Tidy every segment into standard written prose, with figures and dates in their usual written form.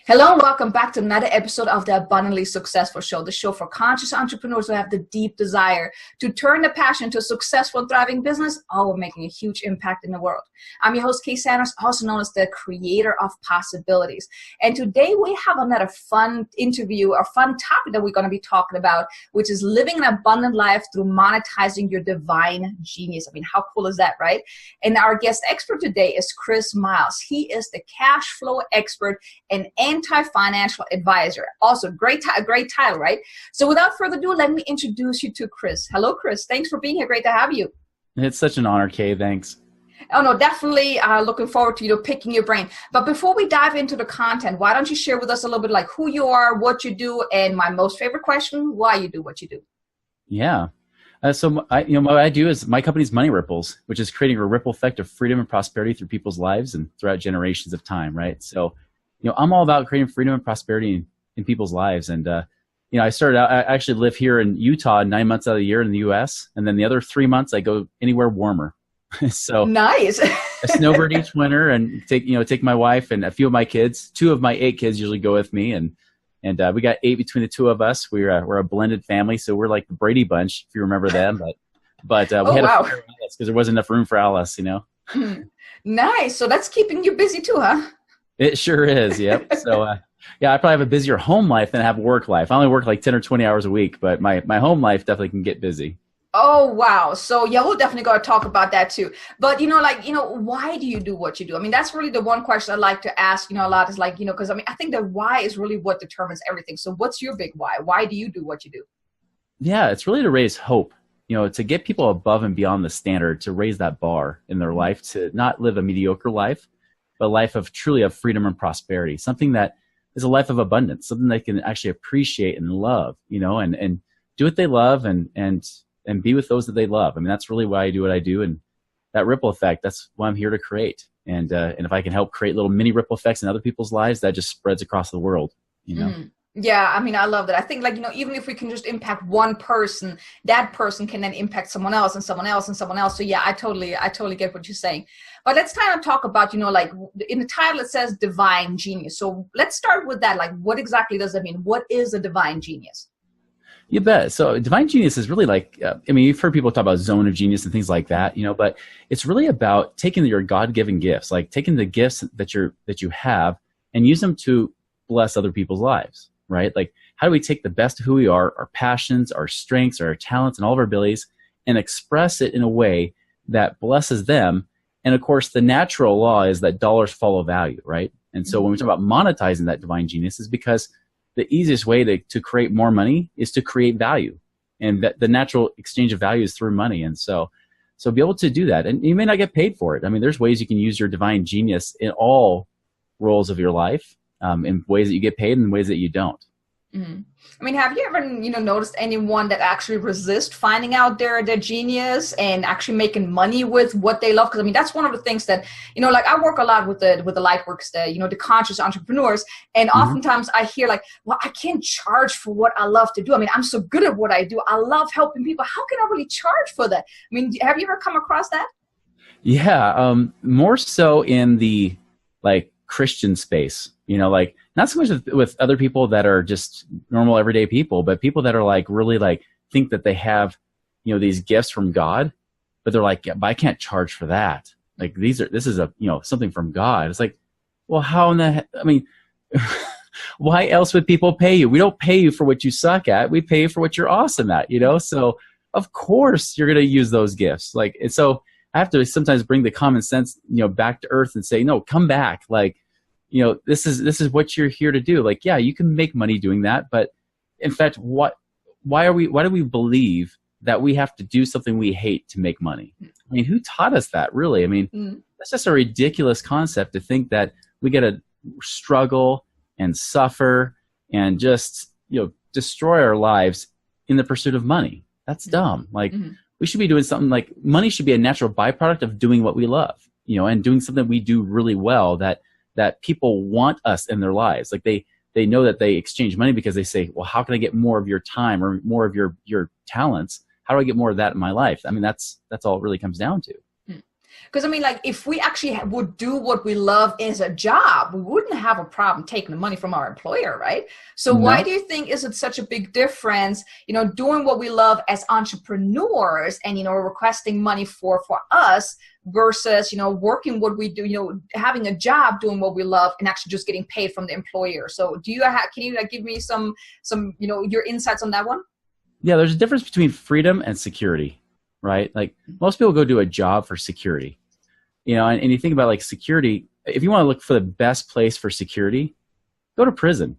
Hello and welcome back to another episode of the Abundantly Successful Show, the show for conscious entrepreneurs who have the deep desire to turn the passion into a successful and thriving business, all while making a huge impact in the world. I'm your host, Kay Sanders, also known as the creator of possibilities. And today we have another fun interview, or fun topic that we're going to be talking about, which is living an abundant life through monetizing your divine genius. I mean, how cool is that, right? And our guest expert today is Chris Miles. He is the cash flow expert and anti-financial advisor. Also, great title, right? So without further ado, let me introduce you to Chris. Hello, Chris. Thanks for being here. Great to have you. It's such an honor, Kay. Thanks. Oh, no, definitely looking forward to picking your brain. But before we dive into the content, why don't you share with us a little bit like who you are, what you do, and my most favorite question, why you do what you do. Yeah. So what I do is my company's Money Ripples, which is creating a ripple effect of freedom and prosperity through people's lives and throughout generations of time, right? So I'm all about creating freedom and prosperity in people's lives. And, I started out, I actually live here in Utah 9 months out of the year in the U.S. And then the other 3 months I go anywhere warmer. So nice. I snowbird each winter and take my wife and a few of my kids. 2 of my 8 kids usually go with me. And we got 8 between the 2 of us. We're a blended family. So we're like the Brady Bunch, if you remember them. But we had to fire Alice because there wasn't enough room for Alice, Nice. So that's keeping you busy too, huh? It sure is, yep. So, I probably have a busier home life than I have work life. I only work like 10 or 20 hours a week, but my home life definitely can get busy. Oh, wow. So, we'll definitely got to talk about that too. But, why do you do what you do? I mean, that's really the one question I like to ask, a lot is like, because I think the why is really what determines everything. So what's your big why? Why do you do what you do? Yeah, it's really to raise hope, to get people above and beyond the standard, to raise that bar in their life, to not live a mediocre life, but a life of truly of freedom and prosperity, something that is a life of abundance, something they can actually appreciate and love, and do what they love and be with those that they love. I mean, that's really why I do what I do. And that ripple effect, that's what I'm here to create. And if I can help create little mini ripple effects in other people's lives, that just spreads across the world, Yeah, I mean, I love that. I think even if we can just impact one person, that person can then impact someone else and someone else and someone else. So yeah, I totally get what you're saying. But let's kind of talk about, in the title, it says divine genius. So let's start with that. Like, what exactly does that mean? What is a divine genius? You bet. So divine genius is really like, you've heard people talk about zone of genius and things like that, but it's really about taking your God-given gifts, like taking the gifts that you have and use them to bless other people's lives, right? Like, how do we take the best of who we are, our passions, our strengths, our talents, and all of our abilities, and express it in a way that blesses them? And of course, the natural law is that dollars follow value, right? And so when we talk about monetizing that divine genius, is because the easiest way to create more money is to create value. And that the natural exchange of value is through money. And so be able to do that. And you may not get paid for it. I mean, there's ways you can use your divine genius in all roles of your life, in ways that you get paid and ways that you don't. Mm-hmm. I mean, have you ever, noticed anyone that actually resists finding out their genius and actually making money with what they love? Because that's one of the things that, like I work a lot with the Lightworks, the conscious entrepreneurs. And oftentimes I hear like, well, I can't charge for what I love to do. I mean, I'm so good at what I do. I love helping people. How can I really charge for that? I mean, have you ever come across that? Yeah. More so in the Christian space, not so much with other people that are just normal everyday people, but people that are really think that they have, these gifts from God, but they're like, yeah, but I can't charge for that. Like this is something from God. It's like, well, how in the, why else would people pay you? We don't pay you for what you suck at. We pay you for what you're awesome at, So of course you're going to use those gifts. And so I have to sometimes bring the common sense, back to earth and say, no, come back. This is what you're here to do. Yeah, you can make money doing that, but in fact, why do we believe that we have to do something we hate to make money? I mean, who taught us that, really? I mean, that's just a ridiculous concept to think that we got to struggle and suffer and just, destroy our lives in the pursuit of money. That's dumb. We should be doing something money should be a natural byproduct of doing what we love, and doing something we do really well that people want us in their lives. They know that they exchange money because they say, well, how can I get more of your time or more of your talents? how do I get more of that in my life? I mean, that's all it really comes down to. Because I mean, like, if we actually would do what we love as a job, we wouldn't have a problem taking the money from our employer, right? So No. why do you think is it such a big difference, doing what we love as entrepreneurs and, requesting money for us versus, working what we do, having a job doing what we love and actually just getting paid from the employer? So can you give me some, your insights on that one? Yeah, there's a difference between freedom and security, right? Like most people go do a job for security, and you think about like security, if you want to look for the best place for security, go to prison.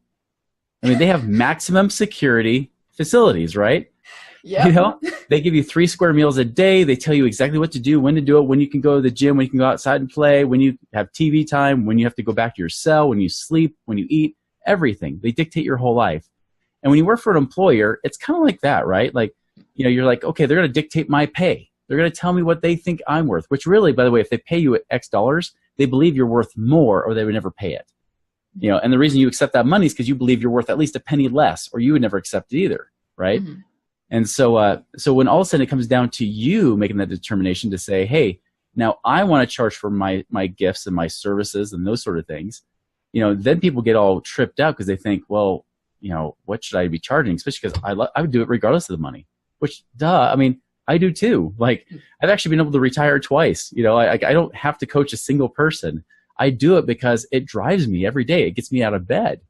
I mean, they have maximum security facilities, right? Yeah. They give you 3 square meals a day. They tell you exactly what to do, when to do it, when you can go to the gym, when you can go outside and play, when you have TV time, when you have to go back to your cell, when you sleep, when you eat, everything. They dictate your whole life. And when you work for an employer, it's kind of like that, right? Like, you're like, okay, they're going to dictate my pay. They're going to tell me what they think I'm worth, which really, by the way, if they pay you at X dollars, they believe you're worth more or they would never pay it. And the reason you accept that money is because you believe you're worth at least a penny less or you would never accept it either, right? Mm-hmm. And so when all of a sudden it comes down to you making that determination to say, hey, now I want to charge for my gifts and my services and those sort of things, then people get all tripped out because they think, well, what should I be charging? Especially because I would do it regardless of the money, which, I mean, I do too. Like, I've actually been able to retire twice. I don't have to coach a single person. I do it because it drives me every day. It gets me out of bed.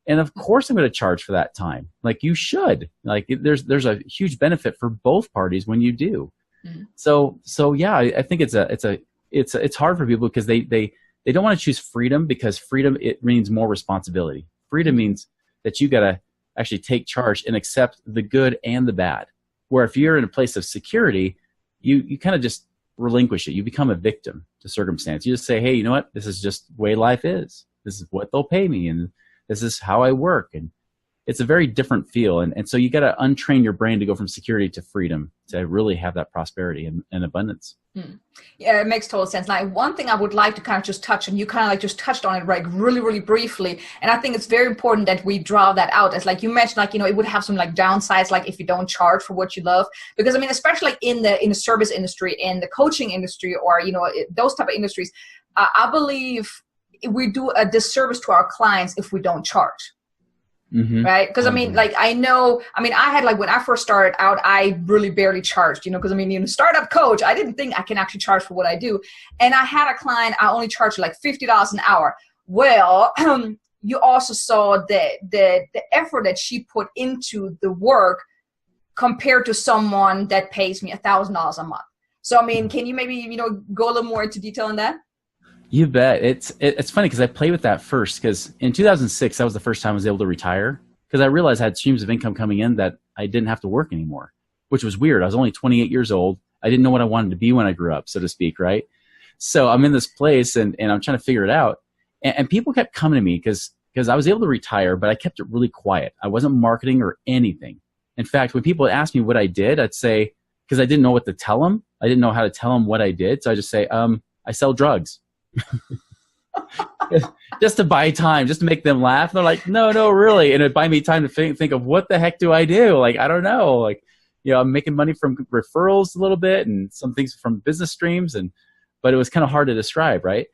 And of course I'm going to charge for that time. Like you should. Like there's a huge benefit for both parties when you do. Mm-hmm. So yeah, I think it's hard for people because they don't want to choose freedom because freedom, it means more responsibility. Freedom means that you got to actually take charge and accept the good and the bad. Where if you're in a place of security, you kind of just relinquish it. You become a victim to circumstance. You just say, hey, you know what? This is just the way life is. This is what they'll pay me, and this is how I work. And it's a very different feel. And so you got to untrain your brain to go from security to freedom to really have that prosperity and abundance. Yeah, it makes total sense. Like one thing I would like to kind of just touch, and you kind of like just touched on it like really, really briefly. And I think it's very important that we draw that out as like you mentioned, like, it would have some like downsides, like if you don't charge for what you love, because I mean, especially like in the service industry, in the coaching industry, or, those type of industries, I believe we do a disservice to our clients if we don't charge. Mm-hmm. Right? Because I mean, like, I had like when I first started out, I really barely charged, because I mean, startup coach, I didn't think I can actually charge for what I do. And I had a client, I only charged like $50 an hour. Well, you also saw the effort that she put into the work compared to someone that pays me $1,000 a month. So, I mean, can you maybe, go a little more into detail on that? You bet. It's funny because I played with that first because in 2006, that was the first time I was able to retire because I realized I had streams of income coming in that I didn't have to work anymore, which was weird. I was only 28 years old. I didn't know what I wanted to be when I grew up, so to speak, right? So I'm in this place and I'm trying to figure it out. And people kept coming to me because I was able to retire, but I kept it really quiet. I wasn't marketing or anything. In fact, when people asked me what I did, I'd say, because I didn't know what to tell them, I didn't know how to tell them what I did. So I just say, I sell drugs. Just to buy time, just to make them laugh. And they're like, no, really. And it'd buy me time to think of what the heck do I do? Like, I don't know. Like, I'm making money from referrals a little bit and some things from business streams. But it was kind of hard to describe. Right.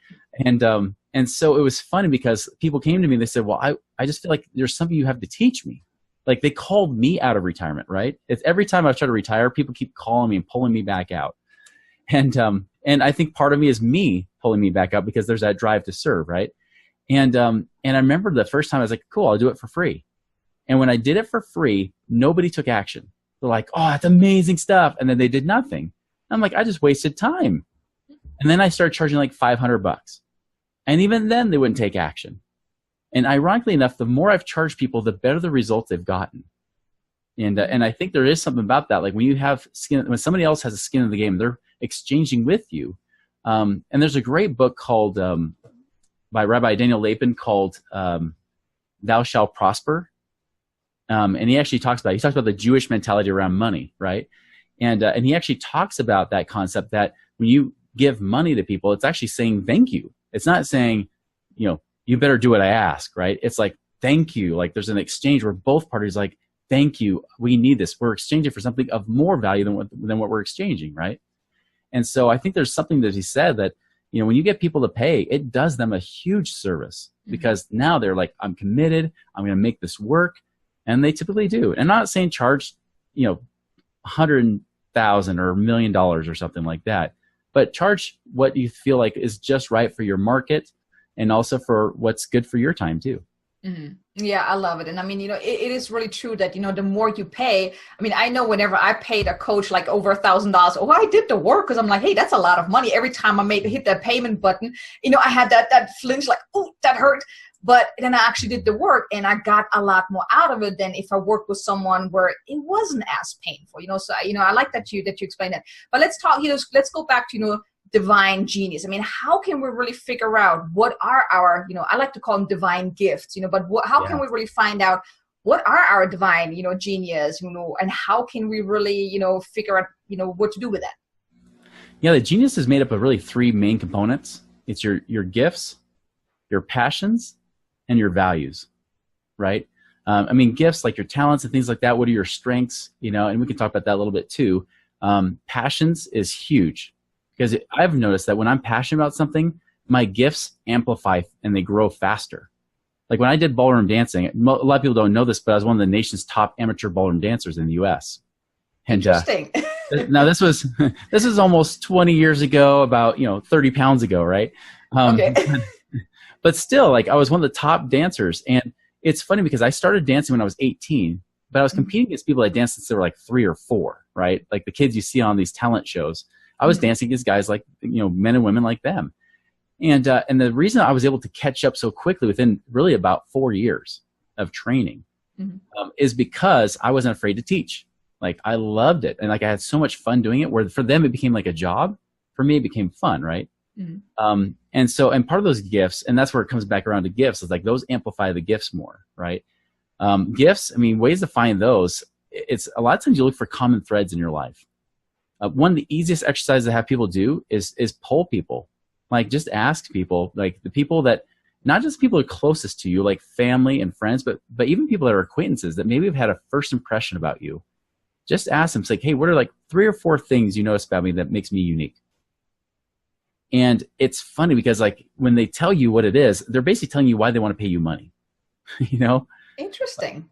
And so it was funny because people came to me and they said, well, I just feel like there's something you have to teach me. Like they called me out of retirement. Right. It's every time I try to retire, people keep calling me and pulling me back out. And I think part of me is me pulling me back up because there's that drive to serve, right? And I remember the first time I was like, cool, I'll do it for free. And when I did it for free, nobody took action. They're like, oh, that's amazing stuff. And then they did nothing. I'm like, I just wasted time. And then I started charging like $500. And even then they wouldn't take action. And ironically enough, the more I've charged people, the better the results they've gotten. And I think there is something about that. Like when you have skin, when somebody else has a skin in the game, they're exchanging with you. And there's a great book called by Rabbi Daniel Lapin called "Thou Shalt Prosper," and he actually talks about the Jewish mentality around money, right? And he actually talks about that concept that when you give money to people, it's actually saying thank you. It's not saying you better do what I ask, right? It's like thank you. Like there's an exchange where both parties like thank you. We need this. We're exchanging for something of more value than what we're exchanging, right? And so I think there's something that he said that, you know, when you get people to pay, it does them a huge service, because now they're like, I'm committed. I'm going to make this work. And they typically do. And I'm not saying charge, you know, $100,000 or $1 million or something like that, but charge what you feel like is just right for your market, and also for what's good for your time too. Yeah, I love it. And I mean, you know, it is really true that, you know, the more you pay, I mean, I know whenever I paid a coach like over $1,000, oh, I did the work, because I'm like, hey, that's a lot of money. Every time I hit that payment button, you know, I had that flinch, like, oh, that hurt. But then I actually did the work, and I got a lot more out of it than if I worked with someone where it wasn't as painful, you know. So, you know, I like that you explained that. But let's talk, you know, let's go back to, you know, divine genius. I mean, how can we really figure out what are our, you know, I like to call them divine gifts, you know, but how can we really find out what are our divine, you know, genius, you know, and how can we really, you know, figure out, you know, what to do with that? Yeah, the genius is made up of really three main components. It's your gifts, your passions, and your values, right? I mean, gifts like your talents and things like that. What are your strengths? You know, and we can talk about that a little bit too. Passions is huge, because I've noticed that when I'm passionate about something, my gifts amplify and they grow faster. Like when I did ballroom dancing, a lot of people don't know this, but I was one of the nation's top amateur ballroom dancers in the U.S. And, interesting. Now this was almost 20 years ago, about, you know, 30 pounds ago, right? Okay. But still, like, I was one of the top dancers. And it's funny because I started dancing when I was 18, but I was competing against people that danced since they were like 3 or 4, right? Like the kids you see on these talent shows. I was dancing against guys like, you know, men and women like them. And the reason I was able to catch up so quickly within really about 4 years of training is because I wasn't afraid to teach. Like, I loved it. And like, I had so much fun doing it, where for them, it became like a job. For me, it became fun, right? And part of those gifts, and that's where it comes back around to gifts, is like those amplify the gifts more, right? Gifts, I mean, ways to find those, it's a lot of times you look for common threads in your life. One of the easiest exercises to have people do is poll people. Like, just ask people, like the people that, not just people who are closest to you, like family and friends, but even people that are acquaintances that maybe have had a first impression about you. Just ask them, it's like, hey, what are like 3 or 4 things you notice about me that makes me unique? And it's funny because, like, when they tell you what it is, they're basically telling you why they want to pay you money. You know? Interesting.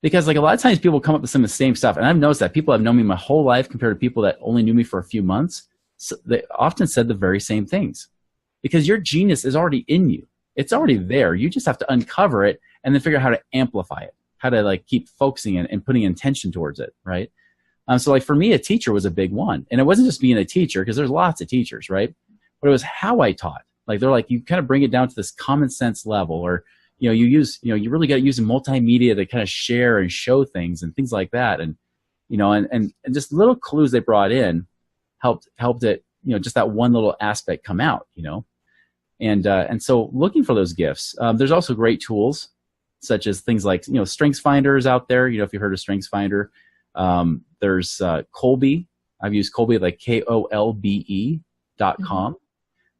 Because like a lot of times people come up with some of the same stuff. And I've noticed that people have known me my whole life compared to people that only knew me for a few months. So they often said the very same things, because your genius is already in you. It's already there. You just have to uncover it and then figure out how to amplify it, how to like keep focusing and putting intention towards it. Right. So like for me, a teacher was a big one. And it wasn't just being a teacher, because there's lots of teachers, right? But it was how I taught. Like, they're like, you kind of bring it down to this common sense level, or, you know, you really got to use multimedia to kind of share and show things and things like that. And, you know, and just little clues they brought in helped it, you know, just that one little aspect come out, you know. And so looking for those gifts, there's also great tools such as things like, you know, Strengths Finder is out there. You know, if you've heard of Strengths Finder, there's Kolbe. I've used Kolbe, like KOLBE.com.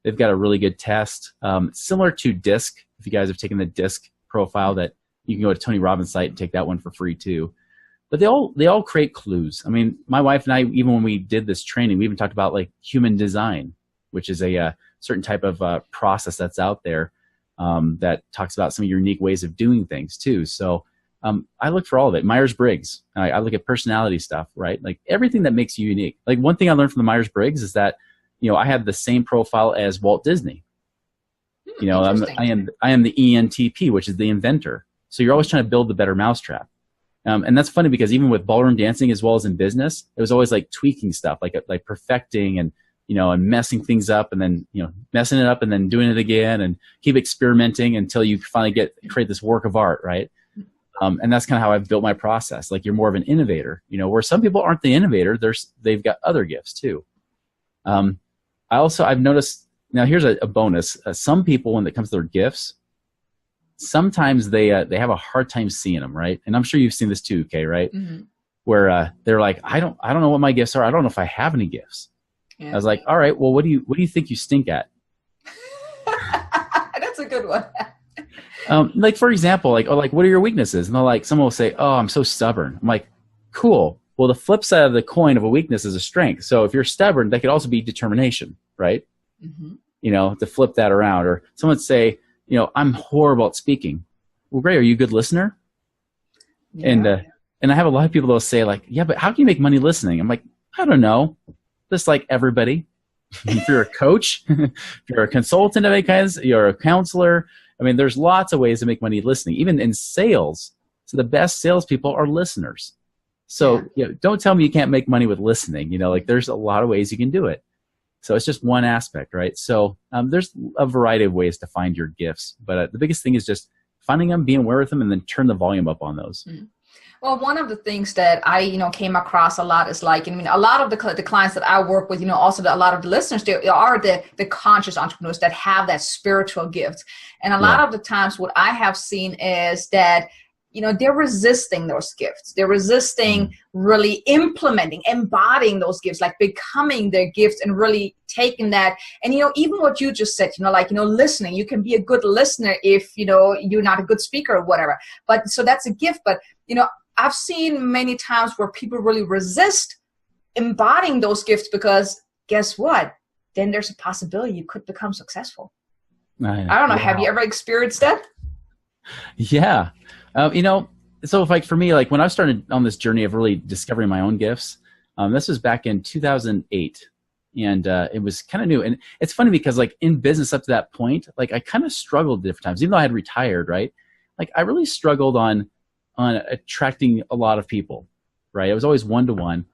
They've got a really good test, similar to DISC. If you guys have taken the DISC profile, that you can go to Tony Robbins' site and take that one for free too. But they all create clues. I mean, my wife and I, even when we did this training, we even talked about like human design, which is a certain type of process that's out there that talks about some unique ways of doing things too. So I look for all of it. Myers-Briggs. I look at personality stuff, right? Like everything that makes you unique. Like one thing I learned from the Myers-Briggs is that, you know, I have the same profile as Walt Disney. You know, I am the ENTP, which is the inventor. So you're always trying to build the better mousetrap. And that's funny because even with ballroom dancing as well as in business, it was always like tweaking stuff, like perfecting and, you know, and messing things up and then, you know, messing it up and then doing it again and keep experimenting until you finally create this work of art, right? And that's kind of how I've built my process. Like, you're more of an innovator, you know, where some people aren't the innovator. They've got other gifts too. I've noticed, now here's a bonus. Some people, when it comes to their gifts, sometimes they have a hard time seeing them, right? And I'm sure you've seen this too, Kay, right? Mm-hmm. Where they're like, I don't know what my gifts are. I don't know if I have any gifts. Yeah. I was like, all right, well, what do you think you stink at? That's a good one. Like for example, like, oh, like what are your weaknesses? And they're like, someone will say, oh, I'm so stubborn. I'm like, cool. Well, the flip side of the coin of a weakness is a strength. So if you're stubborn, that could also be determination, right? Mm-hmm. You know, to flip that around. Or someone would say, you know, I'm horrible at speaking. Well, great. Are you a good listener? Yeah. And I have a lot of people that'll say like, yeah, but how can you make money listening? I'm like, I don't know. Just like everybody. If you're a coach, if you're a consultant of any kinds, you're a counselor. I mean, there's lots of ways to make money listening, even in sales. So the best salespeople are listeners. So you know, don't tell me you can't make money with listening. You know, like there's a lot of ways you can do it. So it's just one aspect, right? So there's a variety of ways to find your gifts. But the biggest thing is just finding them, being aware of them, and then turn the volume up on those. Mm-hmm. Well, one of the things that I, came across a lot is like, I mean, a lot of the clients that I work with, also a lot of the listeners, they are the conscious entrepreneurs that have that spiritual gift. And a lot of the times what I have seen is that, they're resisting those gifts. They're resisting really implementing, embodying those gifts, like becoming their gifts and really taking that. And, even what you just said, listening, you can be a good listener if, you're not a good speaker or whatever. But so that's a gift. But, I've seen many times where people really resist embodying those gifts because guess what? Then there's a possibility you could become successful. I don't know. Wow. Have you ever experienced that? Yeah. So if like for me, like when I started on this journey of really discovering my own gifts, this was back in 2008 and it was kind of new. And it's funny because like in business up to that point, like I kind of struggled different times, even though I had retired, right? Like I really struggled on attracting a lot of people, right? It was always one-to-one.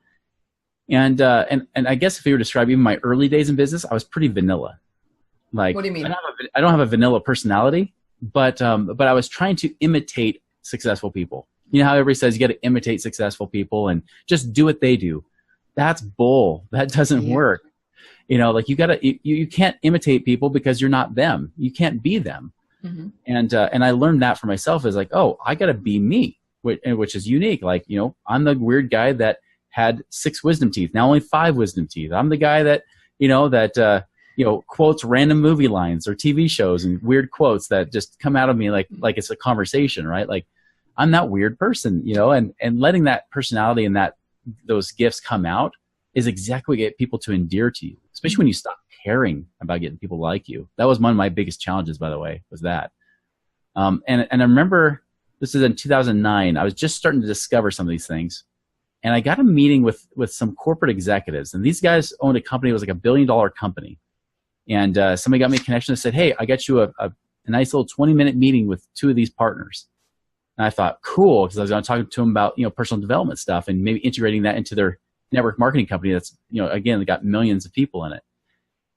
And I guess if you were to describe even my early days in business, I was pretty vanilla. Like, what do you mean? I don't have a vanilla personality, but I was trying to imitate successful people. You know how everybody says you got to imitate successful people and just do what they do. That's bull. That doesn't work. Like you can't imitate people because you're not them. You can't be them. Mm-hmm. And I learned that for myself is like, oh, I got to be me, which is unique. Like, I'm the weird guy that had 6 wisdom teeth, now only 5 wisdom teeth. I'm the guy that, quotes random movie lines or TV shows and weird quotes that just come out of me like it's a conversation, right? Like I'm that weird person, and letting that personality and those gifts come out is exactly what get people to endear to you, especially when you stop caring about getting people like you. That was one of my biggest challenges, by the way, was that. And I remember this is in 2009. I was just starting to discover some of these things. And I got a meeting with some corporate executives. And these guys owned a company. It was like $1 billion company. And somebody got me a connection and said, hey, I got you a nice little 20-minute meeting with 2 of these partners. And I thought, cool, because I was going to talk to them about, personal development stuff and maybe integrating that into their network marketing company that's, again, they got millions of people in it.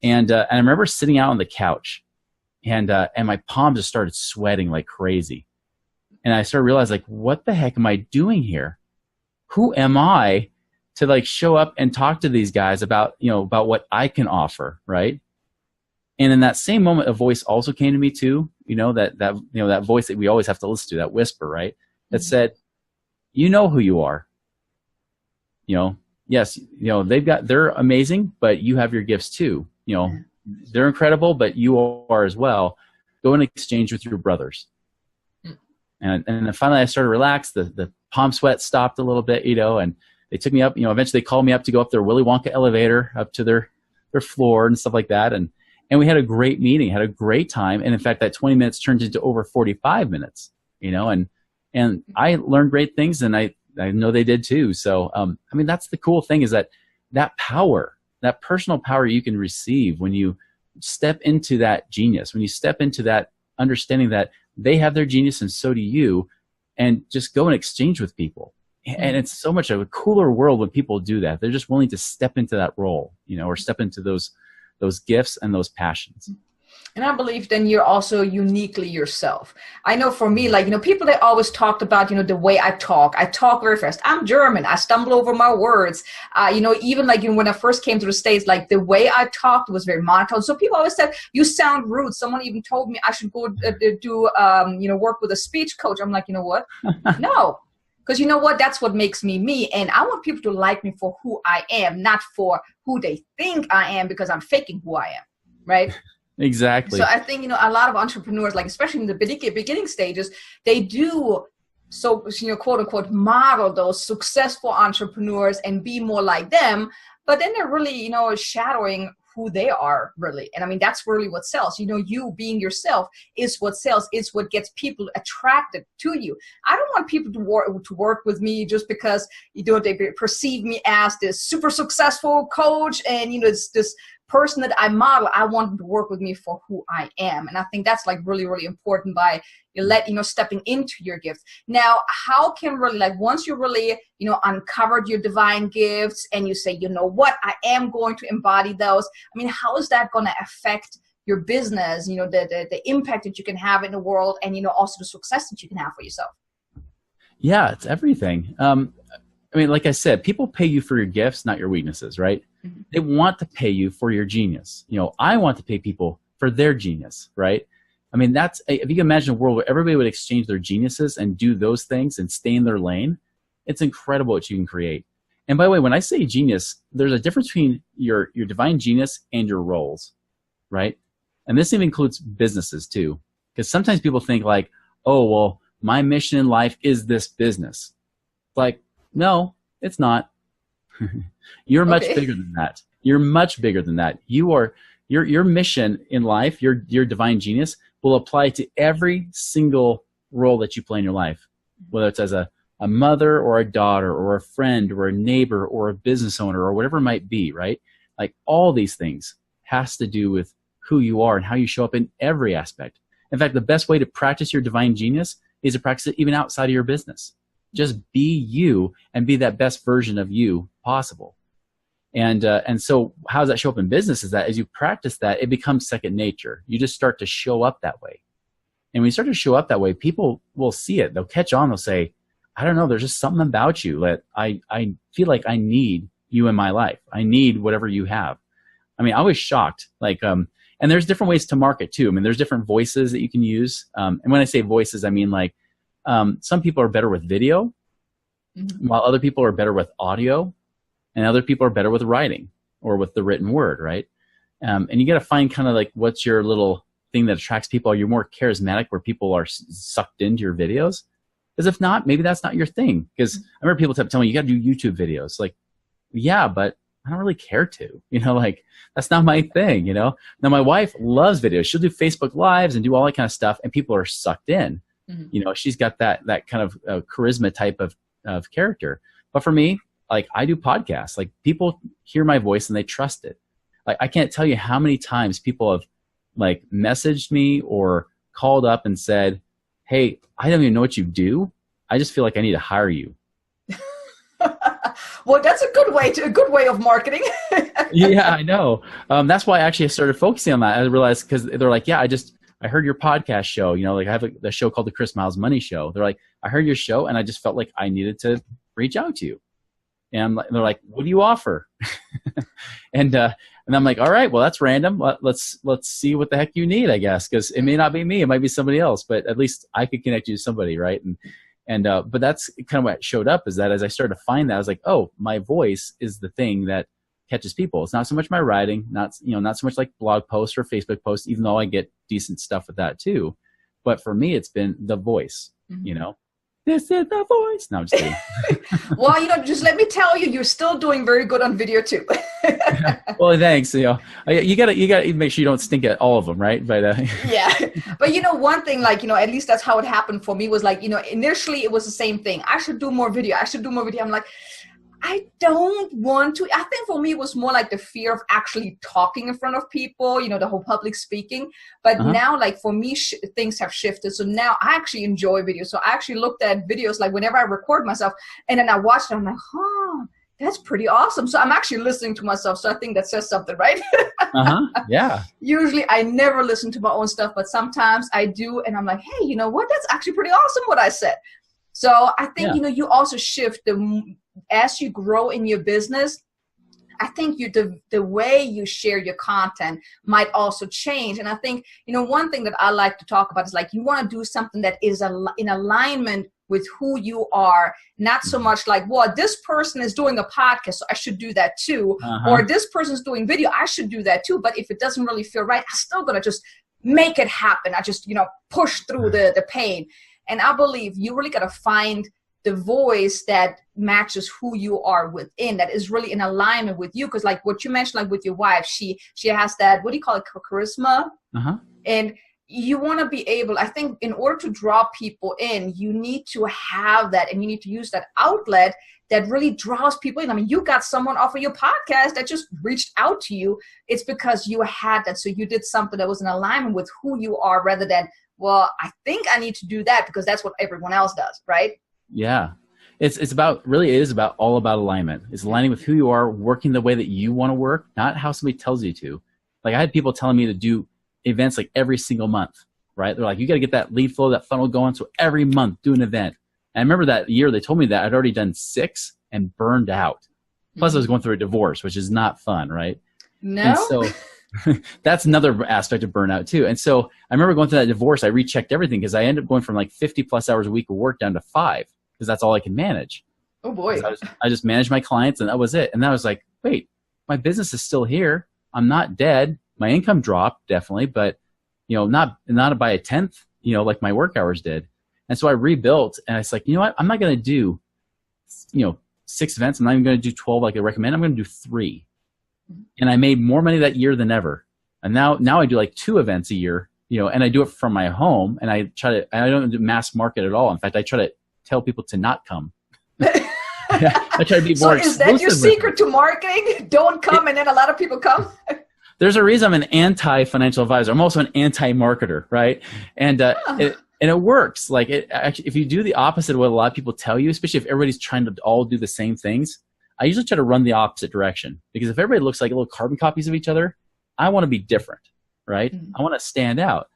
And I remember sitting out on the couch and my palms just started sweating like crazy. And I started realizing, like, what the heck am I doing here? Who am I to like show up and talk to these guys about what I can offer, right? And in that same moment, a voice also came to me too, that voice that we always have to listen to, that whisper, right? That said, you know who you are. Yes, they're amazing, but you have your gifts too. They're incredible, but you are as well. Go and exchange with your brothers. And then finally I started to relax. The palm sweat stopped a little bit, and they took me up, eventually they called me up to go up their Willy Wonka elevator up to their floor and stuff like that. And we had a great meeting, had a great time. And in fact, that 20 minutes turned into over 45 minutes, and I learned great things and I know they did too. So, that's the cool thing is that power, that personal power you can receive when you step into that genius, when you step into that understanding that they have their genius and so do you, and just go and exchange with people. And it's so much of a cooler world when people do that. They're just willing to step into that role, or step into those gifts and those passions. And I believe then you're also uniquely yourself. I know for me, like, people that always talked about, the way I talk very fast. I'm German. I stumble over my words. Even like when I first came to the States, like the way I talked was very monotone. So people always said, you sound rude. Someone even told me I should go do work with a speech coach. I'm like, you know what? No. Because you know what? That's what makes me me. And I want people to like me for who I am, not for who they think I am because I'm faking who I am. Right? Exactly. So I think, a lot of entrepreneurs, like especially in the beginning stages, they do, so, quote unquote, model those successful entrepreneurs and be more like them. But then they're really, shadowing who they are really. And I mean, that's really what sells. You being yourself is what sells, is what gets people attracted to you. I don't want people to work with me just because, they perceive me as this super successful coach and, this person that I model. I want them to work with me for who I am. And I think that's like really, really important by stepping into your gifts. Now, how can really, like, once you really, uncovered your divine gifts and you say, you know what, I am going to embody those. I mean, how is that going to affect your business, the impact that you can have in the world and, also the success that you can have for yourself? Yeah, it's everything. I mean, like I said, people pay you for your gifts, not your weaknesses, right? Mm-hmm. They want to pay you for your genius. I want to pay people for their genius, right? I mean, if you can imagine a world where everybody would exchange their geniuses and do those things and stay in their lane, it's incredible what you can create. And by the way, when I say genius, there's a difference between your divine genius and your roles, right? And this even includes businesses too. Because sometimes people think like, oh, well, my mission in life is this business. Like, no, it's not. You're much bigger than that. You're much bigger than that. Your mission in life, your divine genius, will apply to every single role that you play in your life, whether it's as a mother or a daughter or a friend or a neighbor or a business owner or whatever it might be, right? Like all these things has to do with who you are and how you show up in every aspect. In fact, the best way to practice your divine genius is to practice it even outside of your business. Just be you and be that best version of you possible. And so how does that show up in business is that as you practice that, it becomes second nature. You just start to show up that way. And when you start to show up that way, people will see it. They'll catch on. They'll say, I don't know, there's just something about you that I feel like I need you in my life. I need whatever you have. I mean, I was shocked. Like, and there's different ways to market too. I mean, there's different voices that you can use. And when I say voices, I mean like some people are better with video, mm-hmm. while other people are better with audio, and other people are better with writing or with the written word, right? And you got to find kind of like what's your little thing that attracts people. Are you more charismatic where people are sucked into your videos? Because if not, maybe that's not your thing. Because I remember people tell me, you got to do YouTube videos. Like, yeah, but I don't really care to. Like that's not my thing, Now my wife loves videos. She'll do Facebook Lives and do all that kind of stuff, and people are sucked in. Mm-hmm. She's got that kind of charisma type of character. But for me, like I do podcasts. Like people hear my voice and they trust it. Like I can't tell you how many times people have like messaged me or called up and said, hey, I don't even know what you do. I just feel like I need to hire you. Well, that's a good way of marketing. Yeah, I know. That's why I actually started focusing on that. I realized because they're like, yeah, I heard your podcast show. Like I have a show called the Chris Miles Money Show. They're like, I heard your show and I just felt like I needed to reach out to you. And they're like, what do you offer? and I'm like, all right, well, that's random. Let's see what the heck you need, I guess, because it may not be me. It might be somebody else, but at least I could connect you to somebody, right? But that's kind of what showed up is that as I started to find that, I was like, oh, my voice is the thing that catches people. It's not so much my writing, not so much like blog posts or Facebook posts, even though I get decent stuff with that too. But for me, it's been the voice, mm-hmm. This is the voice. No, I'm just kidding. Well, just let me tell you, you're still doing very good on video too. Well, thanks. You gotta make sure you don't stink at all of them, right? But yeah. But one thing, like at least that's how it happened for me was like initially it was the same thing. I should do more video. I'm like, I don't want to. I think for me it was more like the fear of actually talking in front of people, the whole public speaking. But now, like for me, things have shifted. So now I actually enjoy videos. So I actually looked at videos like whenever I record myself and then I watch it, I'm like, that's pretty awesome. So I'm actually listening to myself. So I think that says something, right? Yeah. Usually I never listen to my own stuff, but sometimes I do. And I'm like, hey, you know what? That's actually pretty awesome what I said. So I think, you also shift as you grow in your business. I think the way you share your content might also change. And I think, one thing that I like to talk about is like, you want to do something that is in alignment with who you are, not so much like, well, this person is doing a podcast, so I should do that too. Or this person's doing video, I should do that too. But if it doesn't really feel right, I'm still going to just make it happen. I just, push through the pain. And I believe you really got to find the voice that matches who you are within, that is really in alignment with you. Because like what you mentioned, like with your wife, she has that, what do you call it, charisma? And you want to be able, I think in order to draw people in, you need to have that, and you need to use that outlet that really draws people in. I mean, you got someone off of your podcast that just reached out to you. It's because you had that. So you did something that was in alignment with who you are, rather than, well, I think I need to do that because that's what everyone else does, right? Yeah. It's about, really, it is about all about alignment. It's aligning with who you are, working the way that you want to work, not how somebody tells you to. Like I had people telling me to do events like every single month, right? They're like, you got to get that lead flow, that funnel going. So every month do an event. And I remember that year they told me that I'd already done 6 and burned out. Plus I was going through a divorce, which is not fun, right? No. And so that's another aspect of burnout too. And so I remember going through that divorce, I rechecked everything because I ended up going from like 50 plus hours a week of work down to 5 because that's all I can manage. Oh boy. I just managed my clients and that was it. And I was like, wait, my business is still here. I'm not dead. My income dropped definitely, but not by a 10th, like my work hours did. And so I rebuilt and it's like, you know what? I'm not going to do, 6 events. I'm not even going to do 12 like I recommend. I'm going to do 3. And I made more money that year than ever. And now I do like 2 events a year, and I do it from my home, and I don't do mass market at all. In fact, I try to tell people to not come. I try to be more exclusive. So is that your secret to marketing? Don't come, and then a lot of people come? There's a reason I'm an anti-financial advisor. I'm also an anti-marketer, right? And it works. Like if you do the opposite of what a lot of people tell you, especially if everybody's trying to all do the same things, I usually try to run the opposite direction. Because if everybody looks like little carbon copies of each other, I want to be different, right? I want to stand out.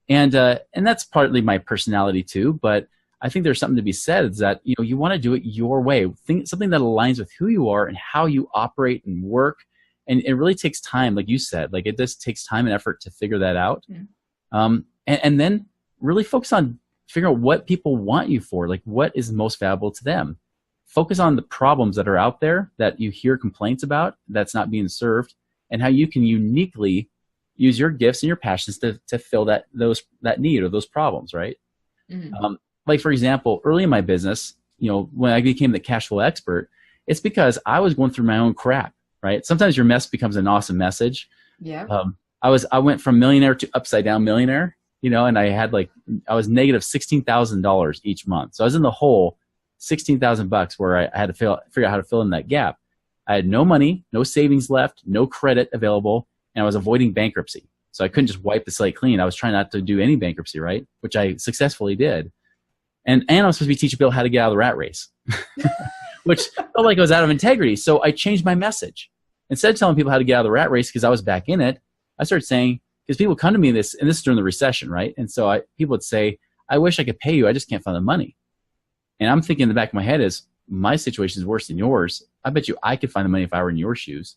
And that's partly my personality too, but I think there's something to be said is that, you want to do it your way. Something that aligns with who you are and how you operate and work. And it really takes time, like you said, like it just takes time and effort to figure that out. And then really focus on figuring out what people want you for, like what is most valuable to them. Focus on the problems that are out there that you hear complaints about that's not being served, and how you can uniquely use your gifts and your passions to fill that need or those problems, right? Like for example, early in my business, when I became the cash flow expert, it's because I was going through my own crap. Right? Sometimes your mess becomes an awesome message. Yeah. I went from millionaire to upside down millionaire, and I was negative $16,000 each month. So I was in the hole $16,000 where I had to figure out how to fill in that gap. I had no money, no savings left, no credit available, and I was avoiding bankruptcy. So I couldn't just wipe the slate clean. I was trying not to do any bankruptcy, right? Which I successfully did. And I was supposed to be teaching people how to get out of the rat race, which felt like I was out of integrity. So I changed my message. Instead of telling people how to get out of the rat race because I was back in it, I started saying, because people come to me and this is during the recession, right? And so people would say, I wish I could pay you. I just can't find the money. And I'm thinking in the back of my head is, my situation is worse than yours. I bet you I could find the money if I were in your shoes.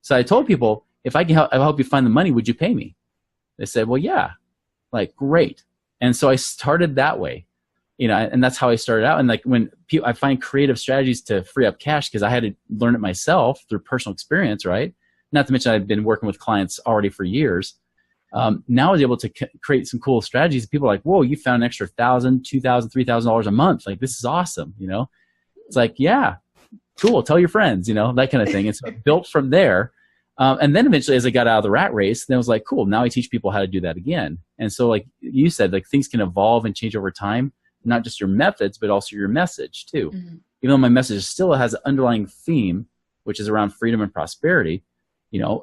So I told people, if I can help you find the money, would you pay me? They said, well, yeah. Like, great. And so I started that way. And that's how I started out. And like when I find creative strategies to free up cash, because I had to learn it myself through personal experience, right? Not to mention I've been working with clients already for years. Now I was able to create some cool strategies. People are like, whoa, you found an extra $1,000, $2,000, $3,000 a month. Like, this is awesome. It's like, yeah, cool. Tell your friends, that kind of thing. And so it built from there. And then eventually as I got out of the rat race, then I was like, cool, now I teach people how to do that again. And so like you said, like things can evolve and change over time. Not just your methods, but also your message too. Even though my message still has an underlying theme, which is around freedom and prosperity,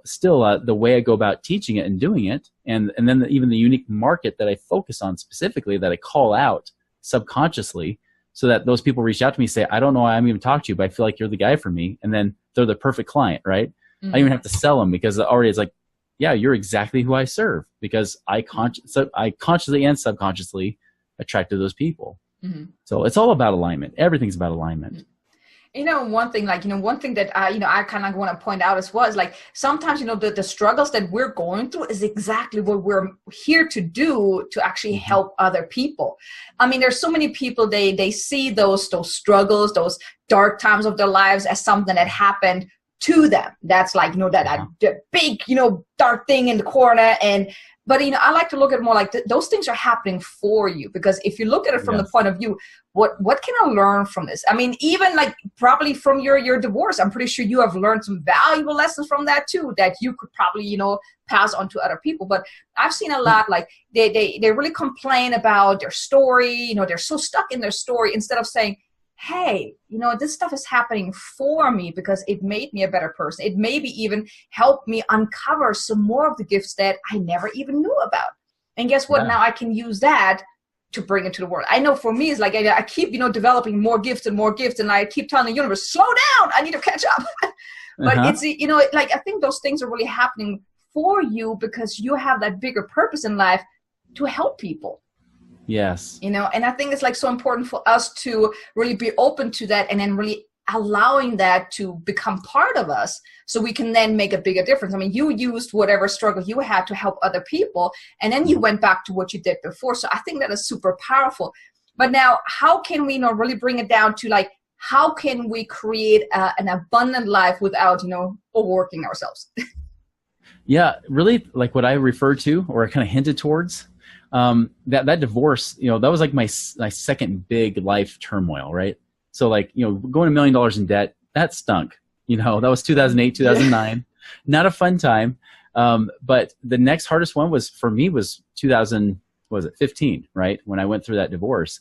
still the way I go about teaching it and doing it, and then even the unique market that I focus on specifically, that I call out subconsciously, so that those people reach out to me and say, I don't know why I'm even talking to you, but I feel like you're the guy for me. And then they're the perfect client, right? I don't even have to sell them because already it's like, yeah, you're exactly who I serve, because I consciously and subconsciously attracted those people. So it's all about alignment. Everything's about alignment. One thing, one thing that I kind of want to point out as well is like sometimes, the struggles that we're going through is exactly what we're here to do, to actually help other people. I mean, there's so many people, they see those struggles, those dark times of their lives as something that happened to them. That's like, that big, dark thing in the corner. But I like to look at it more like those things are happening for you, because if you look at it from the point of view, what can I learn from this? I mean, even like probably from your divorce, I'm pretty sure you have learned some valuable lessons from that too, that you could probably, pass on to other people. But I've seen a lot, like they really complain about their story, they're so stuck in their story, instead of saying, hey, this stuff is happening for me because it made me a better person. It maybe even helped me uncover some more of the gifts that I never even knew about. And guess what? Now I can use that to bring it to the world. I know for me, it's like I keep, developing more gifts, and I keep telling the universe, slow down, I need to catch up. But it's, like I think those things are really happening for you because you have that bigger purpose in life to help people. Yes. And I think it's like so important for us to really be open to that, and then really allowing that to become part of us, so we can then make a bigger difference. I mean, you used whatever struggle you had to help other people, and then you went back to what you did before. So I think that is super powerful. But now, how can we really bring it down to like, how can we create an abundant life without, overworking ourselves? Yeah, really, like what I referred to, or I kind of hinted towards, that divorce, that was like my second big life turmoil, right? So like, going $1 million in debt, that stunk. That was 2008, 2009, not a fun time. But the next hardest one for me was 2015, right? When I went through that divorce,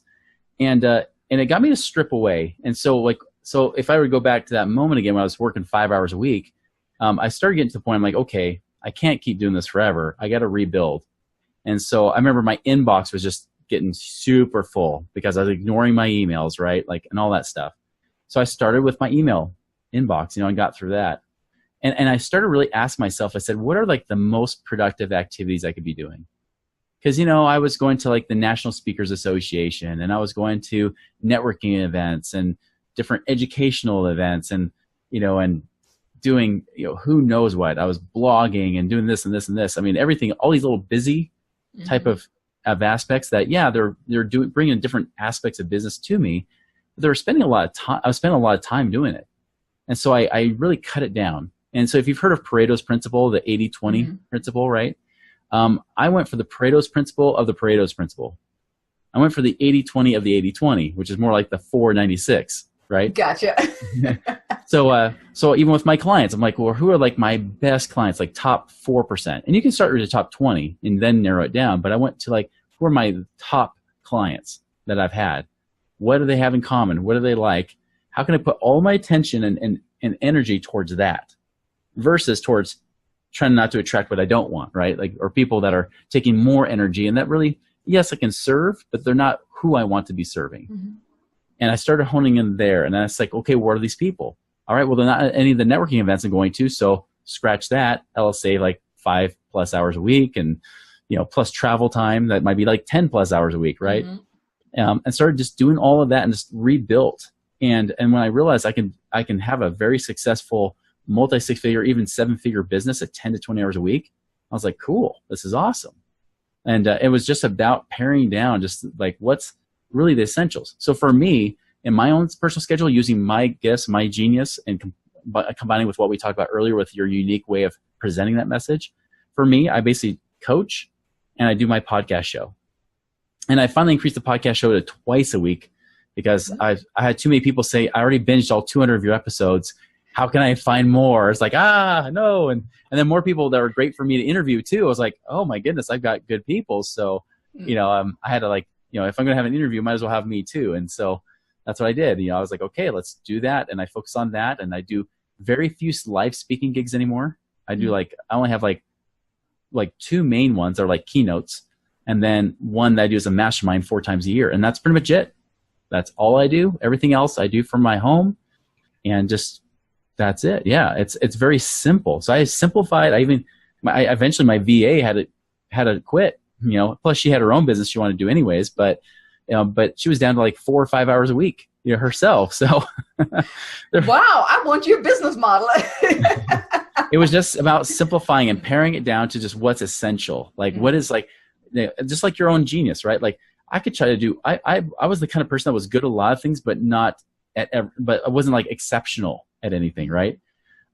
and it got me to strip away. And so if I were to go back to that moment again, when I was working 5 hours a week, I started getting to the point, I'm like, okay, I can't keep doing this forever. I got to rebuild. And so I remember my inbox was just getting super full because I was ignoring my emails, right? Like, and all that stuff. So I started with my email inbox, and got through that. And I started really asking myself, I said, what are like the most productive activities I could be doing? Because, I was going to like the National Speakers Association, and I was going to networking events and different educational events, and, and doing, who knows what. I was blogging and doing this and this and this. I mean, everything, all these little busy type of aspects that, they're bringing different aspects of business to me, but they were spending a lot of time. I was spending a lot of time doing it. And so I really cut it down. And so if you've heard of Pareto's principle, the 80-20 principle, right? I went for the Pareto's principle of the Pareto's principle. I went for the 80-20 of the 80-20, which is more like the 4-96, right? Gotcha. So even with my clients, I'm like, well, who are like my best clients, like top 4%? And you can start with the top 20 and then narrow it down. But I went to like, who are my top clients that I've had? What do they have in common? What do they like? How can I put all my attention and energy towards that versus towards trying not to attract what I don't want, right? Like, or people that are taking more energy, and that really, yes, I can serve, but they're not who I want to be serving. And I started honing in there, and then it's like, okay, what are these people? All right, well, they're not at any of the networking events I'm going to, so scratch that. I'll save like 5+ hours a week, and plus travel time, that might be like 10+ hours a week, right? And started just doing all of that and just rebuilt. And when I realized I can have a very successful multi-6-figure, even 7-figure business at 10 to 20 hours a week, I was like, cool, this is awesome. And it was just about paring down, just like what's really the essentials. So for me, in my own personal schedule, using my gifts, my genius, and combining with what we talked about earlier with your unique way of presenting that message, for me, I basically coach and I do my podcast show. And I finally increased the podcast show to twice a week because I had too many people say, I already binged all 200 of your episodes. How can I find more? It's like, no. And then more people that were great for me to interview too. I was like, oh my goodness, I've got good people. So, I had to like, if I'm going to have an interview, might as well have me too. And so that's what I did. I was like, okay, let's do that. And I focus on that. And I do very few live speaking gigs anymore. I do I only have like 2 main ones that are like keynotes. And then one that I do is a mastermind 4 times a year. And that's pretty much it. That's all I do. Everything else I do from my home, and just, that's it. Yeah. It's very simple. So I simplified. Eventually my VA had to quit, plus she had her own business she wanted to do anyways, but she was down to like 4 or 5 hours a week, herself. So wow, I want your business model. it was just about simplifying and paring it down to just what's essential. Like what is like, just like your own genius, right? Like I could try to do, I was the kind of person that was good at a lot of things, but not but I wasn't like exceptional at anything, right?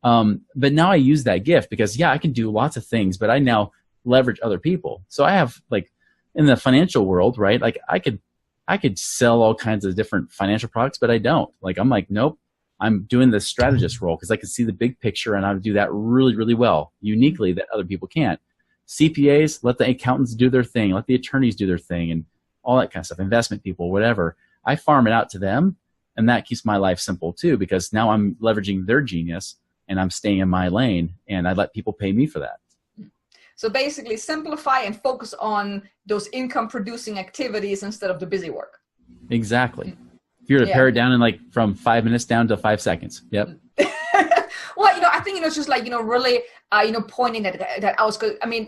But now I use that gift because I can do lots of things, but I now leverage other people. So I have like in the financial world, right? Like I could sell all kinds of different financial products, but I don't. Like I'm like, nope, I'm doing the strategist role because I can see the big picture and I would do that really, really well, uniquely that other people can't. CPAs, let the accountants do their thing, let the attorneys do their thing and all that kind of stuff, investment people, whatever. I farm it out to them and that keeps my life simple too because now I'm leveraging their genius and I'm staying in my lane and I let people pay me for that. So basically simplify and focus on those income producing activities instead of the busy work. Exactly. If you were to pare it down in like from 5 minutes down to 5 seconds. Yep. Well, I think, it's just like, really, pointing that I was good. I mean,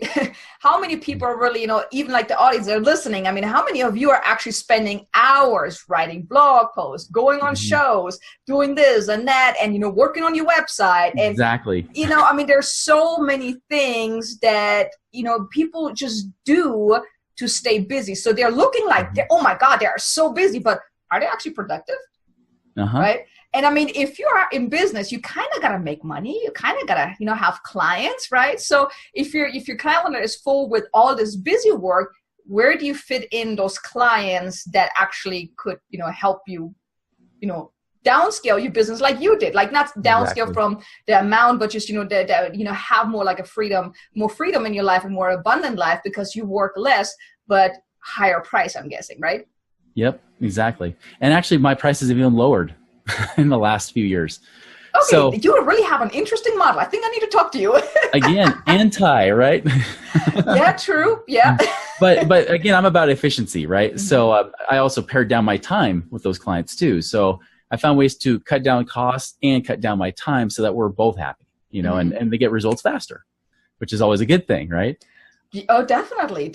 how many people are really, even like the audience that are listening, I mean, how many of you are actually spending hours writing blog posts, going on shows, doing this and that, and, working on your website. And, exactly. I mean, there's so many things that, people just do to stay busy. So they're looking like, oh my God, they are so busy, but are they actually productive? Right? And I mean, if you are in business, you kind of got to make money. You kind of got to, have clients, right? So if your calendar is full with all this busy work, where do you fit in those clients that actually could, help you, downscale your business like you did? Like not downscale from the amount, but just, have more like more freedom in your life and more abundant life because you work less, but higher price, I'm guessing, right? Yep, exactly. And actually my prices have even lowered in the last few years. Okay, so, you really have an interesting model. I think I need to talk to you. Again, anti, right? Yeah, true. Yeah. but again, I'm about efficiency, right? So I also pared down my time with those clients too. So I found ways to cut down costs and cut down my time so that we're both happy, and they get results faster, which is always a good thing, right? Oh, definitely.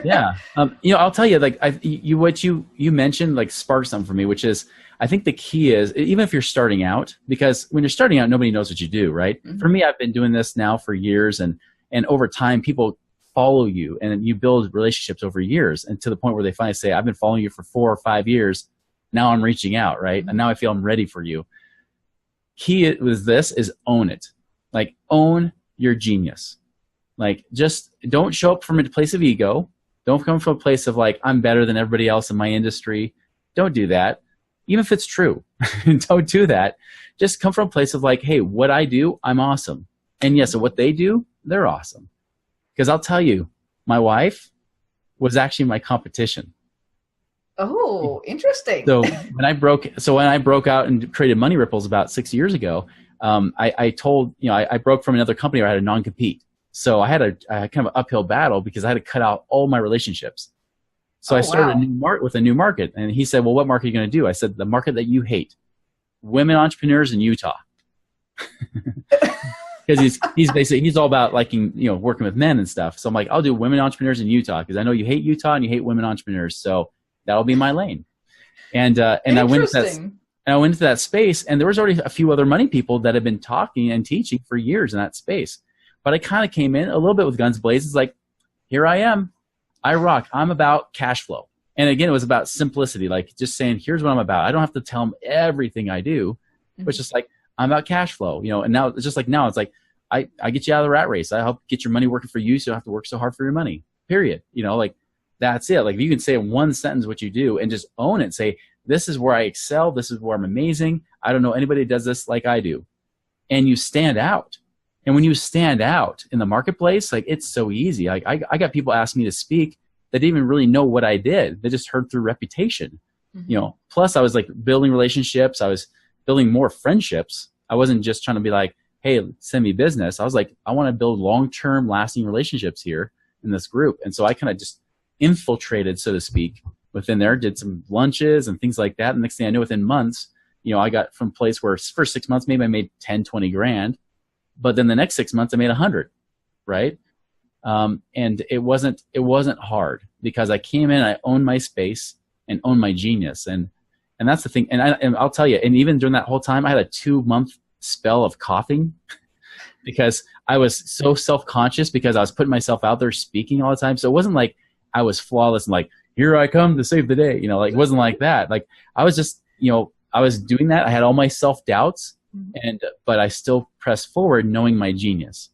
Yeah. I'll tell you, like what you mentioned, like sparked something for me, which is, I think the key is, even if you're starting out, because when you're starting out, nobody knows what you do, right? For me, I've been doing this now for years and over time, people follow you and you build relationships over years and to the point where they finally say, I've been following you for 4 or 5 years. Now I'm reaching out, right? And now I feel I'm ready for you. Key with this is own it. Like own your genius. Like just don't show up from a place of ego. Don't come from a place of like, I'm better than everybody else in my industry. Don't do that. Even if it's true, don't do that. Just come from a place of like, hey, what I do, I'm awesome. And yes, so what they do, they're awesome. Because I'll tell you, my wife was actually my competition. Oh, interesting. So when I broke out and created Money Ripples about 6 years ago, I told, I broke from another company where I had a non-compete. So I had a kind of an uphill battle because I had to cut out all my relationships. So I started a new market. And he said, well, what market are you going to do? I said, the market that you hate. Women entrepreneurs in Utah. Because he's all about liking, working with men and stuff. So I'm like, I'll do women entrepreneurs in Utah because I know you hate Utah and you hate women entrepreneurs. So that'll be my lane. And I went into that space, and there was already a few other money people that had been talking and teaching for years in that space. But I kind of came in a little bit with guns blazing. It's like, here I am. I rock. I'm about cash flow. And again, it was about simplicity, like just saying, here's what I'm about. I don't have to tell them everything I do, but it's just like, I'm about cash flow, and now it's just like, it's like, I get you out of the rat race. I help get your money working for you so you don't have to work so hard for your money, period. Like that's it. Like if you can say in one sentence what you do and just own it, say, this is where I excel. This is where I'm amazing. I don't know anybody that does this like I do. And you stand out. And when you stand out in the marketplace, like it's so easy. Like I got people ask me to speak that didn't even really know what I did. They just heard through reputation, plus I was like building relationships. I was building more friendships. I wasn't just trying to be like, hey, send me business. I was like, I want to build long-term lasting relationships here in this group. And so I kind of just infiltrated, so to speak, within there, did some lunches and things like that. And the next thing I knew, within months, I got from a place where first 6 months, maybe I made 10, 20 grand. But then the next 6 months I made 100, right? And it wasn't hard because I came in, I owned my space and owned my genius. And And that's the thing. And I'll tell you, and even during that whole time, I had a 2-month spell of coughing because I was so self-conscious because I was putting myself out there speaking all the time. So it wasn't like I was flawless and like, here I come to save the day. Like it wasn't like that. Like I was just, I was doing that. I had all my self-doubts, but I still pressed forward knowing my genius.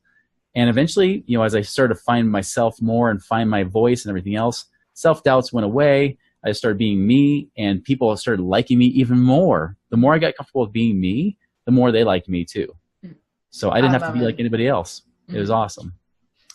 And eventually, as I started to find myself more and find my voice and everything else, self-doubts went away. I started being me, and people started liking me even more. The more I got comfortable with being me, the more they liked me too. So I didn't have to be like anybody else. It was awesome.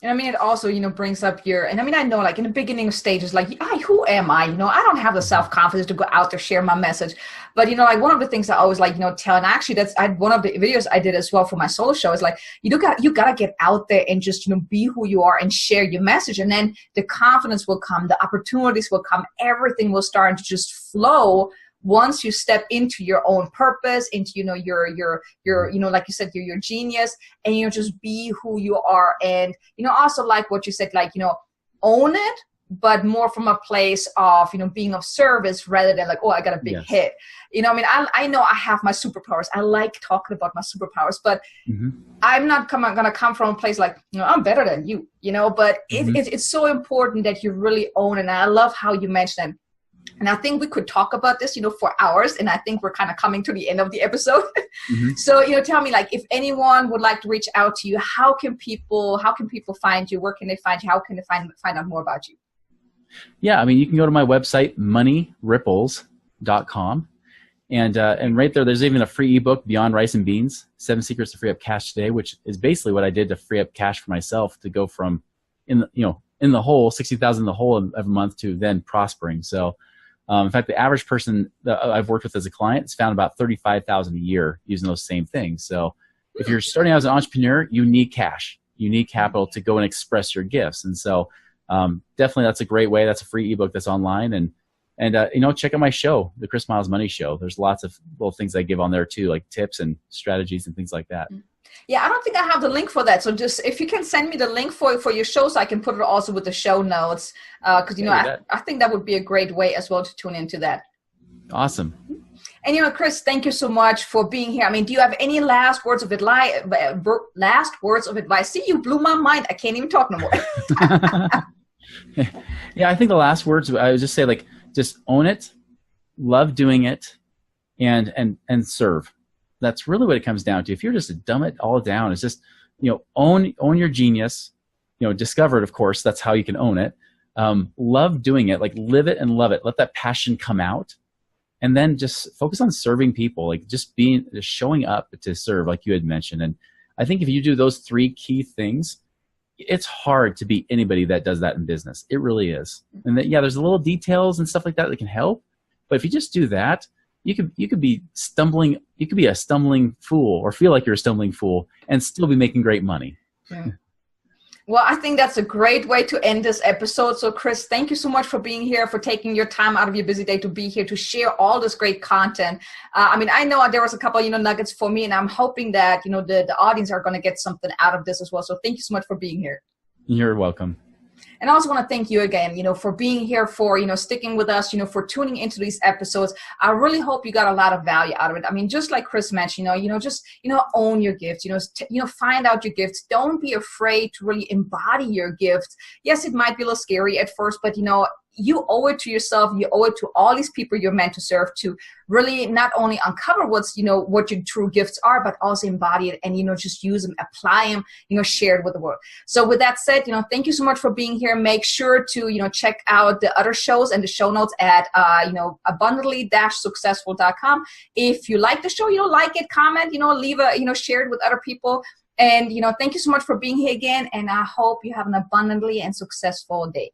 And I mean, it also, brings up and I mean, I know like in the beginning stages, like, who am I? I don't have the self-confidence to go out there, share my message. But, like one of the things I always like, tell, and actually that's one of the videos I did as well for my solo show is like, you got to get out there and just, be who you are and share your message. And then the confidence will come, the opportunities will come, everything will start to just flow once you step into your own purpose, into, your like you said, your genius, and, just be who you are. And, also like what you said, like, own it, but more from a place of, being of service rather than like, oh, I got a big hit. I mean, I know I have my superpowers. I like talking about my superpowers, but I'm not going to come from a place like, I'm better than you, but it's so important that you really own it. And I love how you mentioned it. And I think we could talk about this, for hours. And I think we're kind of coming to the end of the episode. So, tell me, like, if anyone would like to reach out to you, how can people find you? Where can they find you? How can they find out more about you? Yeah, I mean, you can go to my website, moneyripples.com. And right there's even a free ebook, Beyond Rice and Beans, 7 Secrets to Free Up Cash Today, which is basically what I did to free up cash for myself to go from, in the hole, 60,000 in the hole every month to then prospering. So, in fact, the average person that I've worked with as a client has found about 35,000 a year using those same things. So if you're starting out as an entrepreneur, you need cash. You need capital to go and express your gifts. And so definitely that's a great way. That's a free ebook that's online. And check out my show, The Chris Miles Money Show. There's lots of little things I give on there too, like tips and strategies and things like that. Yeah, I don't think I have the link for that. So just if you can send me the link for your show so I can put it also with the show notes. Because, I think that would be a great way as well to tune into that. Awesome. And, Chris, thank you so much for being here. I mean, do you have any last words of advice? See, you blew my mind. I can't even talk no more. Yeah, I think the last words, I would just say, like, just own it, love doing it, and serve. That's really what it comes down to. If you're just to dumb it all down, it's just, own your genius, discover it, of course. That's how you can own it. Love doing it, like live it and love it. Let that passion come out. And then just focus on serving people, like just showing up to serve, like you had mentioned. And I think if you do those 3 key things, it's hard to beat anybody that does that in business. It really is. And there's little details and stuff like that can help. But if you just do that, you could be stumbling. You could be a stumbling fool or feel like you're a stumbling fool and still be making great money. Yeah. Well, I think that's a great way to end this episode. So, Chris, thank you so much for being here, for taking your time out of your busy day to be here to share all this great content. I mean, I know there was a couple, nuggets for me, and I'm hoping that, the audience are going to get something out of this as well. So thank you so much for being here. You're welcome. And I also want to thank you again, for being here, for, sticking with us, for tuning into these episodes. I really hope you got a lot of value out of it. I mean, just like Chris mentioned, just, own your gifts, find out your gifts. Don't be afraid to really embody your gifts. Yes, it might be a little scary at first, but, you owe it to yourself. You owe it to all these people you're meant to serve, to really not only uncover what your true gifts are, but also embody it and, just use them, apply them, share it with the world. So with that said, thank you so much for being here. Make sure to, check out the other shows and the show notes at, abundantly-successful.com. If you like the show, like it, comment, leave a, share it with other people. And, thank you so much for being here again. And I hope you have an abundantly and successful day.